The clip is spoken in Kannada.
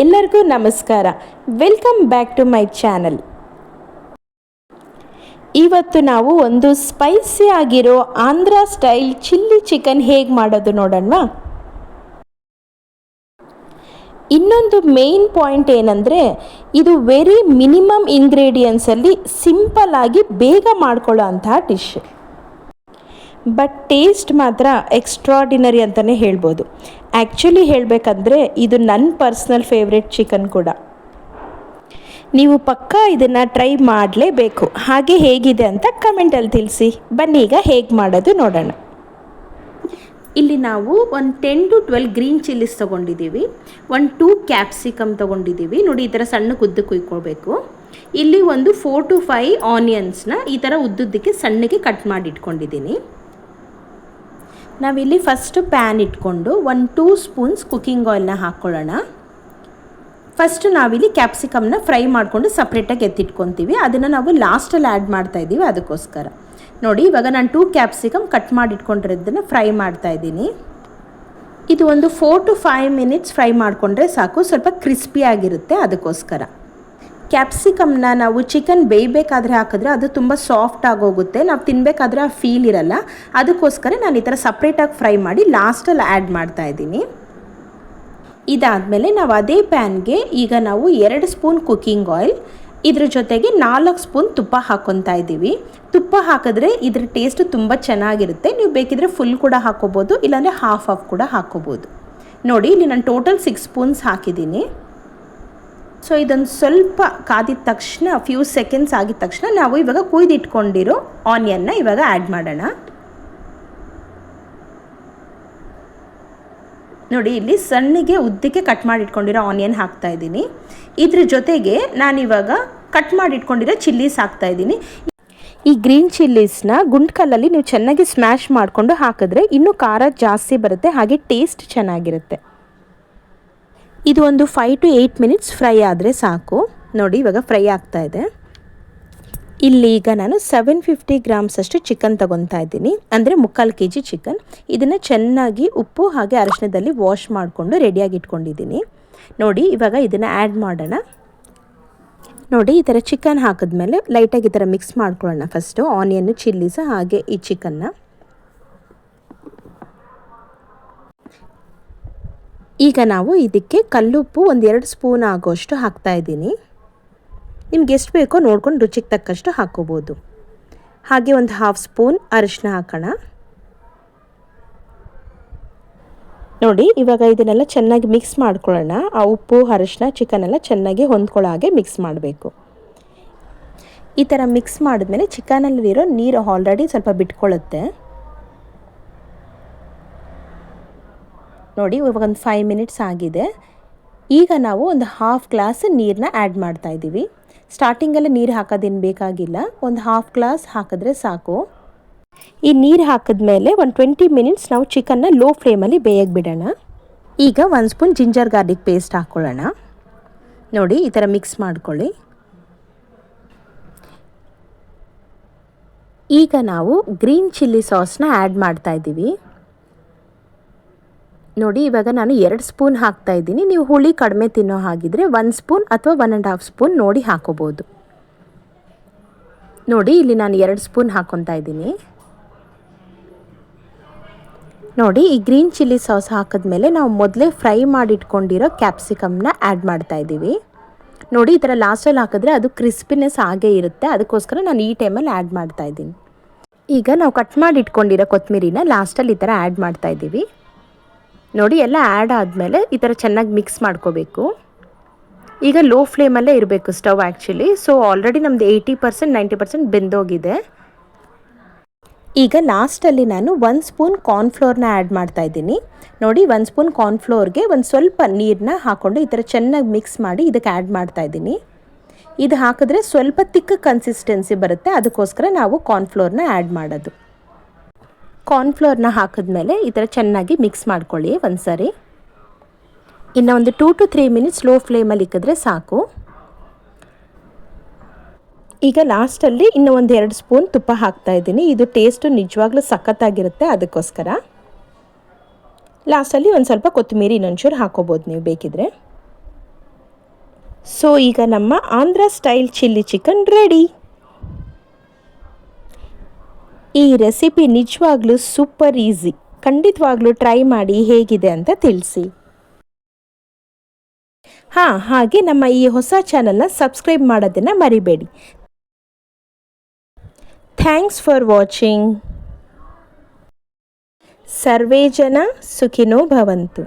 ಎಲ್ಲರಿಗೂ ನಮಸ್ಕಾರ. Welcome back to my channel. ಇವತ್ತು ನಾವು ಒಂದು ಸ್ಪೈಸಿ ಆಗಿರೋ ಆಂಧ್ರ ಸ್ಟೈಲ್ ಚಿಲ್ಲಿ ಚಿಕನ್ ಹೇಗೆ ಮಾಡೋದು ನೋಡೋಣ. ಇನ್ನೊಂದು ಮೇನ್ ಪಾಯಿಂಟ್ ಏನಂದರೆ, ಇದು ವೆರಿ ಮಿನಿಮಮ್ ಇಂಗ್ರೀಡಿಯೆಂಟ್ಸಲ್ಲಿ ಸಿಂಪಲ್ ಆಗಿ ಬೇಗ ಮಾಡ್ಕೊಳ್ಳೋ ಅಂತಹ ಡಿಶ್. ಬಟ್ ಟೇಸ್ಟ್ ಮಾತ್ರ ಎಕ್ಸ್ಟ್ರಾಡಿನರಿ ಅಂತಲೇ ಹೇಳ್ಬೋದು. ಆ್ಯಕ್ಚುಲಿ ಹೇಳಬೇಕಂದ್ರೆ ಇದು ನನ್ನ ಪರ್ಸ್ನಲ್ ಫೇವ್ರೆಟ್ ಚಿಕನ್ ಕೂಡ. ನೀವು ಪಕ್ಕಾ ಇದನ್ನು ಟ್ರೈ ಮಾಡಲೇಬೇಕು. ಹಾಗೆ ಹೇಗಿದೆ ಅಂತ ಕಮೆಂಟಲ್ಲಿ ತಿಳಿಸಿ. ಬನ್ನಿ ಈಗ ಹೇಗೆ ಮಾಡೋದು ನೋಡೋಣ. ಇಲ್ಲಿ ನಾವು ಒಂದು 10 to 12 ಗ್ರೀನ್ ಚಿಲ್ಲಿಸ್ ತೊಗೊಂಡಿದ್ದೀವಿ. 2 ಕ್ಯಾಪ್ಸಿಕಮ್ ತೊಗೊಂಡಿದ್ದೀವಿ. ನೋಡಿ, ಈ ಥರ ಸಣ್ಣ ಉದ್ದ ಕುಯ್ಕೊಳ್ಬೇಕು. ಇಲ್ಲಿ ಒಂದು 4 to 5 ಆನಿಯನ್ಸ್ನ ಈ ಥರ ಉದ್ದುದ್ದಕ್ಕೆ ಸಣ್ಣಗೆ ಕಟ್ ಮಾಡಿ ಇಟ್ಕೊಂಡಿದ್ದೀನಿ. ನಾವಿಲ್ಲಿ ಫಸ್ಟು ಪ್ಯಾನ್ ಇಟ್ಕೊಂಡು 2 ಸ್ಪೂನ್ಸ್ ಕುಕ್ಕಿಂಗ್ ಆಯಿಲ್ನ ಹಾಕ್ಕೊಳ್ಳೋಣ. ಫಸ್ಟು ನಾವಿಲ್ಲಿ ಕ್ಯಾಪ್ಸಿಕಮ್ನ ಫ್ರೈ ಮಾಡಿಕೊಂಡು ಸಪ್ರೇಟಾಗಿ ಎತ್ತಿಟ್ಕೊತೀವಿ. ಅದನ್ನು ನಾವು ಲಾಸ್ಟಲ್ಲಿ ಆ್ಯಡ್ ಮಾಡ್ತಾಯಿದ್ದೀವಿ. ಅದಕ್ಕೋಸ್ಕರ ನೋಡಿ, ಇವಾಗ ನಾನು 2 ಕ್ಯಾಪ್ಸಿಕಮ್ ಕಟ್ ಮಾಡಿ ಇಟ್ಕೊಂಡಿರೋದನ್ನು ಫ್ರೈ ಮಾಡ್ತಾಯಿದ್ದೀನಿ. ಇದು ಒಂದು 4 to 5 ಮಿನಿಟ್ಸ್ ಫ್ರೈ ಮಾಡಿಕೊಂಡ್ರೆ ಸಾಕು. ಸ್ವಲ್ಪ ಕ್ರಿಸ್ಪಿಯಾಗಿರುತ್ತೆ. ಅದಕ್ಕೋಸ್ಕರ ಕ್ಯಾಪ್ಸಿಕಮ್ನ ನಾವು ಚಿಕನ್ ಬೇಯಬೇಕಾದ್ರೆ ಹಾಕಿದ್ರೆ ಅದು ತುಂಬ ಸಾಫ್ಟ್ ಆಗೋಗುತ್ತೆ. ನಾವು ತಿನ್ನಬೇಕಾದ್ರೆ ಆ ಫೀಲ್ ಇರಲ್ಲ. ಅದಕ್ಕೋಸ್ಕರ ನಾನು ಈ ಥರ ಸಪ್ರೇಟಾಗಿ ಫ್ರೈ ಮಾಡಿ ಲಾಸ್ಟಲ್ಲಿ ಆ್ಯಡ್ ಮಾಡ್ತಾಯಿದ್ದೀನಿ. ಇದಾದಮೇಲೆ ನಾವು ಅದೇ ಪ್ಯಾನ್ಗೆ ಈಗ ನಾವು 2 ಸ್ಪೂನ್ ಕುಕ್ಕಿಂಗ್ ಆಯಿಲ್, ಇದ್ರ ಜೊತೆಗೆ 4 ಸ್ಪೂನ್ ತುಪ್ಪ ಹಾಕ್ಕೊತಾ ಇದ್ದೀವಿ. ತುಪ್ಪ ಹಾಕಿದ್ರೆ ಇದ್ರ ಟೇಸ್ಟು ತುಂಬ ಚೆನ್ನಾಗಿರುತ್ತೆ. ನೀವು ಬೇಕಿದ್ರೆ ಫುಲ್ ಕೂಡ ಹಾಕ್ಕೋಬೋದು, ಇಲ್ಲಾಂದರೆ ಹಾಫ್ ಕೂಡ ಹಾಕ್ಕೋಬೋದು. ನೋಡಿ, ಇಲ್ಲಿ ನಾನು ಟೋಟಲ್ 6 ಸ್ಪೂನ್ಸ್ ಹಾಕಿದ್ದೀನಿ. ಸೊ ಇದೊಂದು ಸ್ವಲ್ಪ ಕಾದಿದ ತಕ್ಷಣ, ಫ್ಯೂ ಸೆಕೆಂಡ್ಸ್ ಆಗಿದ ತಕ್ಷಣ ನಾವು ಇವಾಗ ಕುಯ್ದಿಟ್ಕೊಂಡಿರೋ ಆನಿಯನ್ನ ಇವಾಗ ಆ್ಯಡ್ ಮಾಡೋಣ. ನೋಡಿ, ಇಲ್ಲಿ ಸಣ್ಣಗೆ ಉದ್ದಕ್ಕೆ ಕಟ್ ಮಾಡಿ ಇಟ್ಕೊಂಡಿರೋ ಆನಿಯನ್ ಹಾಕ್ತಾ ಇದ್ದೀನಿ. ಇದ್ರ ಜೊತೆಗೆ ನಾನಿವಾಗ ಕಟ್ ಮಾಡಿ ಇಟ್ಕೊಂಡಿರೋ ಚಿಲ್ಲೀಸ್ ಹಾಕ್ತಾ ಇದ್ದೀನಿ. ಈ ಗ್ರೀನ್ ಚಿಲ್ಲೀಸ್ನ ಗುಂಡ್ಕಲ್ಲಲ್ಲಿ ನೀವು ಚೆನ್ನಾಗಿ ಸ್ಮ್ಯಾಶ್ ಮಾಡಿಕೊಂಡು ಹಾಕಿದ್ರೆ ಇನ್ನೂ ಖಾರ ಜಾಸ್ತಿ ಬರುತ್ತೆ, ಹಾಗೆ ಟೇಸ್ಟ್ ಚೆನ್ನಾಗಿರುತ್ತೆ. ಇದು ಒಂದು 5 to 8 ಮಿನಿಟ್ಸ್ ಫ್ರೈ ಆದರೆ ಸಾಕು. ನೋಡಿ, ಇವಾಗ ಫ್ರೈ ಆಗ್ತಾ ಇದೆ. ಇಲ್ಲಿ ಈಗ ನಾನು 750 ಗ್ರಾಮ್ಸ್ ಅಷ್ಟು ಚಿಕನ್ ತೊಗೊತಾ ಇದ್ದೀನಿ, ಅಂದರೆ 3/4 kg ಚಿಕನ್. ಇದನ್ನು ಚೆನ್ನಾಗಿ ಉಪ್ಪು ಹಾಗೆ ಅರಿಶಿಣದಲ್ಲಿ ವಾಶ್ ಮಾಡಿಕೊಂಡು ರೆಡಿಯಾಗಿ ಇಟ್ಕೊಂಡಿದ್ದೀನಿ. ನೋಡಿ, ಇವಾಗ ಇದನ್ನು ಆ್ಯಡ್ ಮಾಡೋಣ. ನೋಡಿ, ಈ ಥರ ಚಿಕನ್ ಹಾಕಿದ್ಮೇಲೆ ಲೈಟಾಗಿ ಈ ಥರ ಮಿಕ್ಸ್ ಮಾಡ್ಕೊಳ್ಳೋಣ. ಫಸ್ಟು ಆನಿಯನ್ನು, ಚಿಲ್ಲೀಸ್ ಹಾಗೆ ಈ ಚಿಕನ್ನ. ಈಗ ನಾವು ಇದಕ್ಕೆ ಕಲ್ಲುಪ್ಪು ಒಂದು 2 ಸ್ಪೂನ್ ಆಗೋಷ್ಟು ಹಾಕ್ತಾಯಿದ್ದೀನಿ. ನಿಮ್ಗೆ ಎಷ್ಟು ಬೇಕೋ ನೋಡ್ಕೊಂಡು ರುಚಿಗೆ ತಕ್ಕಷ್ಟು ಹಾಕ್ಕೋಬೋದು. ಹಾಗೆ ಒಂದು 1/2 ಸ್ಪೂನ್ ಅರಿಶಿನ ಹಾಕೋಣ. ನೋಡಿ, ಇವಾಗ ಇದನ್ನೆಲ್ಲ ಚೆನ್ನಾಗಿ ಮಿಕ್ಸ್ ಮಾಡ್ಕೊಳ್ಳೋಣ. ಆ ಉಪ್ಪು, ಅರಿಶಿನ, ಚಿಕನ್ ಎಲ್ಲ ಚೆನ್ನಾಗಿ ಹೊಂದ್ಕೊಳ್ಳೋ ಹಾಗೆ ಮಿಕ್ಸ್ ಮಾಡಬೇಕು. ಈ ಥರ ಮಿಕ್ಸ್ ಮಾಡಿದ್ಮೇಲೆ ಚಿಕನಲ್ಲಿರೋ ನೀರು ಆಲ್ರೆಡಿ ಸ್ವಲ್ಪ ಬಿಟ್ಕೊಳ್ಳುತ್ತೆ. ನೋಡಿ, ಇವಾಗ ಒಂದು 5 ಮಿನಿಟ್ಸ್ ಆಗಿದೆ. ಈಗ ನಾವು ಒಂದು 1/2 ಗ್ಲಾಸ್ ನೀರನ್ನ ಆ್ಯಡ್ ಮಾಡ್ತಾಯಿದ್ದೀವಿ. ಸ್ಟಾರ್ಟಿಂಗಲ್ಲೇ ನೀರು ಹಾಕೋದೇನು ಬೇಕಾಗಿಲ್ಲ, ಒಂದು 1/2 ಗ್ಲಾಸ್ ಹಾಕಿದ್ರೆ ಸಾಕು. ಈ ನೀರು ಹಾಕಿದ್ಮೇಲೆ ಒಂದು 20 ಮಿನಿಟ್ಸ್ ನಾವು ಚಿಕನ್ನ ಲೋ ಫ್ಲೇಮಲ್ಲಿ ಬೇಯಕ್ಕೆ ಬಿಡೋಣ. ಈಗ 1 ಸ್ಪೂನ್ ಜಿಂಜರ್ ಗಾರ್ಲಿಕ್ ಪೇಸ್ಟ್ ಹಾಕ್ಕೊಳ್ಳೋಣ. ನೋಡಿ, ಈ ಥರ ಮಿಕ್ಸ್ ಮಾಡ್ಕೊಳ್ಳಿ. ಈಗ ನಾವು ಗ್ರೀನ್ ಚಿಲ್ಲಿ ಸಾಸ್ನ ಆ್ಯಡ್ ಮಾಡ್ತಾಯಿದ್ದೀವಿ. ನೋಡಿ, ಇವಾಗ ನಾನು 2 ಸ್ಪೂನ್ ಹಾಕ್ತಾಯಿದ್ದೀನಿ. ನೀವು ಹುಳಿ ಕಡಿಮೆ ತಿನ್ನೋ ಹಾಗಿದ್ರೆ 1 ಸ್ಪೂನ್ ಅಥವಾ 1.5 ಸ್ಪೂನ್ ನೋಡಿ ಹಾಕೋಬೋದು. ನೋಡಿ, ಇಲ್ಲಿ ನಾನು 2 ಸ್ಪೂನ್ ಹಾಕ್ಕೊತಾ ಇದ್ದೀನಿ. ನೋಡಿ, ಈ ಗ್ರೀನ್ ಚಿಲ್ಲಿ ಸಾಸ್ ಹಾಕಿದ್ಮೇಲೆ ನಾವು ಮೊದಲೇ ಫ್ರೈ ಮಾಡಿಟ್ಕೊಂಡಿರೋ ಕ್ಯಾಪ್ಸಿಕಮ್ನ ಆ್ಯಡ್ ಮಾಡ್ತಾಯಿದ್ದೀವಿ. ನೋಡಿ, ಈ ಥರ ಲಾಸ್ಟಲ್ಲಿ ಹಾಕಿದ್ರೆ ಅದು ಕ್ರಿಸ್ಪಿನೆಸ್ ಆಗೇ ಇರುತ್ತೆ. ಅದಕ್ಕೋಸ್ಕರ ನಾನು ಈ ಟೈಮಲ್ಲಿ ಆ್ಯಡ್ ಮಾಡ್ತಾಯಿದ್ದೀನಿ. ಈಗ ನಾವು ಕಟ್ ಮಾಡಿ ಇಟ್ಕೊಂಡಿರೋ ಕೊತ್ತಂಬರಿನ ಲಾಸ್ಟಲ್ಲಿ ಈ ಥರ ಆ್ಯಡ್ ಮಾಡ್ತಾಯಿದ್ದೀವಿ. ನೋಡಿ, ಎಲ್ಲ ಆ್ಯಡ್ ಆದಮೇಲೆ ಈ ಥರ ಚೆನ್ನಾಗಿ ಮಿಕ್ಸ್ ಮಾಡ್ಕೋಬೇಕು. ಈಗ ಲೋ ಫ್ಲೇಮಲ್ಲೇ ಇರಬೇಕು ಸ್ಟವ್ ಆ್ಯಕ್ಚುಲಿ. ಸೊ ಆಲ್ರೆಡಿ ನಮ್ಮದು 80% 90% ಬೆಂದೋಗಿದೆ. ಈಗ ಲಾಸ್ಟಲ್ಲಿ ನಾನು 1 ಸ್ಪೂನ್ ಕಾರ್ನ್ಫ್ಲೋರ್ನ ಆ್ಯಡ್ ಮಾಡ್ತಾಯಿದ್ದೀನಿ. ನೋಡಿ, 1 ಸ್ಪೂನ್ ಕಾರ್ನ್ಫ್ಲೋರ್ಗೆ ಒಂದು ಸ್ವಲ್ಪ ನೀರನ್ನ ಹಾಕ್ಕೊಂಡು ಈ ಥರ ಚೆನ್ನಾಗಿ ಮಿಕ್ಸ್ ಮಾಡಿ ಇದಕ್ಕೆ ಆ್ಯಡ್ ಮಾಡ್ತಾಯಿದ್ದೀನಿ. ಇದು ಹಾಕಿದ್ರೆ ಸ್ವಲ್ಪ ತಿಕ್ಕ ಕನ್ಸಿಸ್ಟೆನ್ಸಿ ಬರುತ್ತೆ. ಅದಕ್ಕೋಸ್ಕರ ನಾವು ಕಾರ್ನ್ಫ್ಲೋರ್ನ ಆ್ಯಡ್ ಮಾಡೋದು. ಕಾರ್ನ್ಫ್ಲೋರ್ನ ಹಾಕಿದ್ಮೇಲೆ ಈ ಥರ ಚೆನ್ನಾಗಿ ಮಿಕ್ಸ್ ಮಾಡ್ಕೊಳ್ಳಿ ಒಂದು ಸಾರಿ. ಇನ್ನು ಒಂದು 2 to 3 ಮಿನಿಟ್ಸ್ ಲೋ ಫ್ಲೇಮಲ್ಲಿ ಇಕ್ಕಿದ್ರೆ ಸಾಕು. ಈಗ ಲಾಸ್ಟಲ್ಲಿ ಇನ್ನೂ ಒಂದು 2 ಸ್ಪೂನ್ ತುಪ್ಪ ಹಾಕ್ತಾಯಿದ್ದೀನಿ. ಇದು ಟೇಸ್ಟು ನಿಜವಾಗ್ಲೂ ಸಖತ್ತಾಗಿರುತ್ತೆ. ಅದಕ್ಕೋಸ್ಕರ ಲಾಸ್ಟಲ್ಲಿ ಒಂದು ಸ್ವಲ್ಪ ಕೊತ್ತಂಬರಿ ಇನ್ನೊಂಚೂರು ಹಾಕೋಬೋದು ನೀವು ಬೇಕಿದ್ರೆ. ಸೊ ಈಗ ನಮ್ಮ Andhra style chilli chicken ready. ಈ ರೆಸಿಪಿ ನಿಜವಾಗ್ಲೂ ಸೂಪರ್ ಈಸಿ. ಖಂಡಿತವಾಗ್ಲೂ ಟ್ರೈ ಮಾಡಿ ಹೇಗಿದೆ ಅಂತ ತಿಳಿಸಿ. ಹಾಗೆ ನಮ್ಮ ಈ ಹೊಸ ಚಾನಲ್ನ ಸಬ್ಸ್ಕ್ರೈಬ್ ಮಾಡೋದನ್ನು ಮರಿಬೇಡಿ. Thanks for watching. ಸರ್ವೇ ಜನ ಸುಖಿನೋ ಭವಂತು.